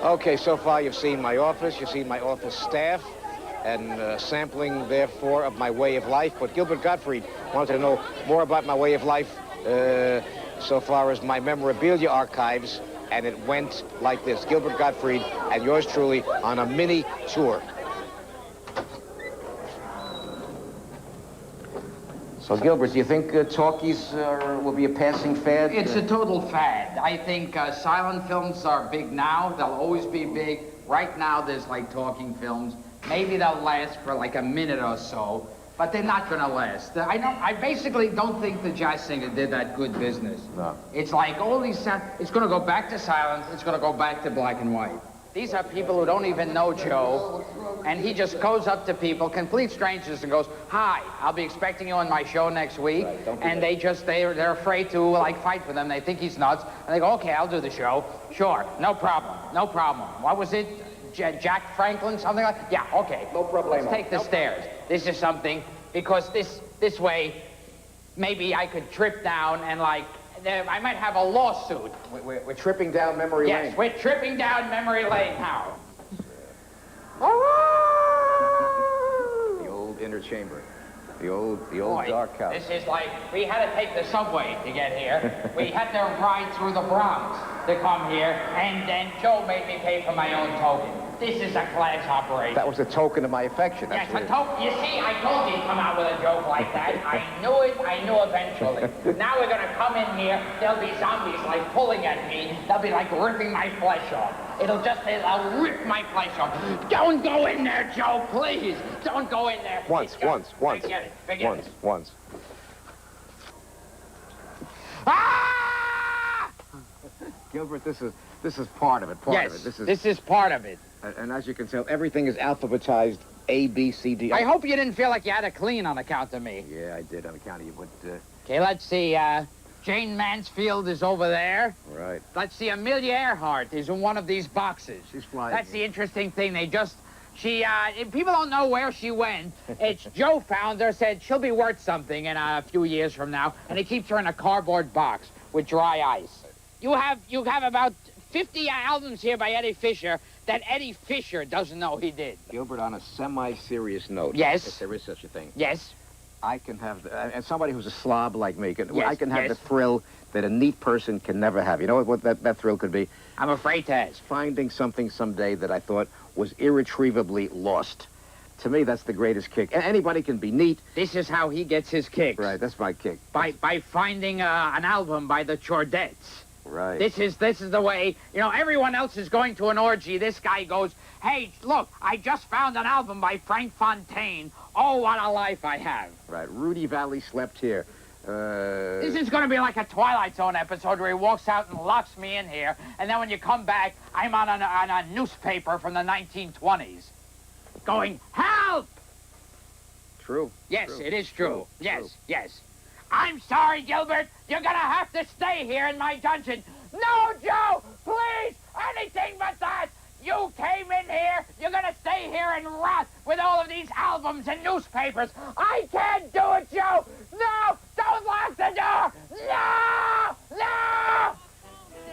Okay, so far you've seen my office, you've seen my office staff, and sampling, therefore, of my way of life. But Gilbert Gottfried wanted to know more about my way of life so far as my memorabilia archives, and it went like this. Gilbert Gottfried and yours truly on a mini tour. So, Gilbert, do you think talkies will be a passing fad? It's a total fad. I think silent films are big now. They'll always be big. Right now, there's like talking films. Maybe they'll last for like a minute or so, but they're not going to last. I basically don't think the jazz singer did that good business. No. It's like all these sound. It's going to go back to silent. It's going to go back to black and white. These are people who don't even know Joe, and he just goes up to people, complete strangers, and goes, "Hi, I'll be expecting you on my show next week." Right, and they're afraid to like fight for them. They think he's nuts, and they go, "Okay, I'll do the show. Sure, no problem, no problem." What was it? Jack Franklin, something like that? Yeah, okay. No problem. Let's take the stairs. This is something, because this way, maybe I could trip down and like, I might have a lawsuit. We're tripping down memory lane. Yes, we're tripping down memory lane now. The old inner chamber. The old Boy, dark house. This is like, we had to take the subway to get here. We had to ride through the Bronx to come here, and then Joe made me pay for my own token. This is a class operation. That was a token of my affection. Yes, That's a token. You see, I told you to come out with a joke like that. I knew it. I knew eventually. Now we're going to come in here. There'll be zombies like pulling at me. They'll be like ripping my flesh off. I'll rip my flesh off. Don't go in there, Joe, please. Don't go in there. Once. Forget it. Once. Ah! Gilbert, this is part of it. This is part of it. And as you can tell, everything is alphabetized A, B, C, D. I hope you didn't feel like you had to clean on account of me. Yeah, I did on account of you, but... Okay, let's see. Jane Mansfield is over there. Right. Let's see, Amelia Earhart is in one of these boxes. She's flying. That's the interesting thing. People don't know where she went. It's Joe found her, said she'll be worth something in a few years from now, and he keeps her in a cardboard box with dry ice. You have about 50 albums here by Eddie Fisher that Eddie Fisher doesn't know he did. Gilbert, on a semi-serious note. Yes. If there is such a thing. Yes. I can have, and somebody who's a slob like me, Yes, I can have yes. the thrill that a neat person can never have. You know what that thrill could be? I'm afraid to ask. Finding something someday that I thought was irretrievably lost. To me, that's the greatest kick. And anybody can be neat. This is how he gets his kicks. Right, that's my kick. By finding an album by the Chordettes. Right. This is the way, everyone else is going to an orgy. This guy goes, "Hey, look, I just found an album by Frank Fontaine. Oh, what a life I have." Right, Rudy Valley slept here. This is going to be like a Twilight Zone episode where he walks out and locks me in here, and then when you come back, I'm on a newspaper from the 1920s. Going, "Help!" True. Yes, true, it is true. True. Yes. I'm sorry, Gilbert. You're going to have to stay here in my dungeon. No, Joe, please, anything but that. You came in here. You're going to stay here and rot with all of these albums and newspapers. I can't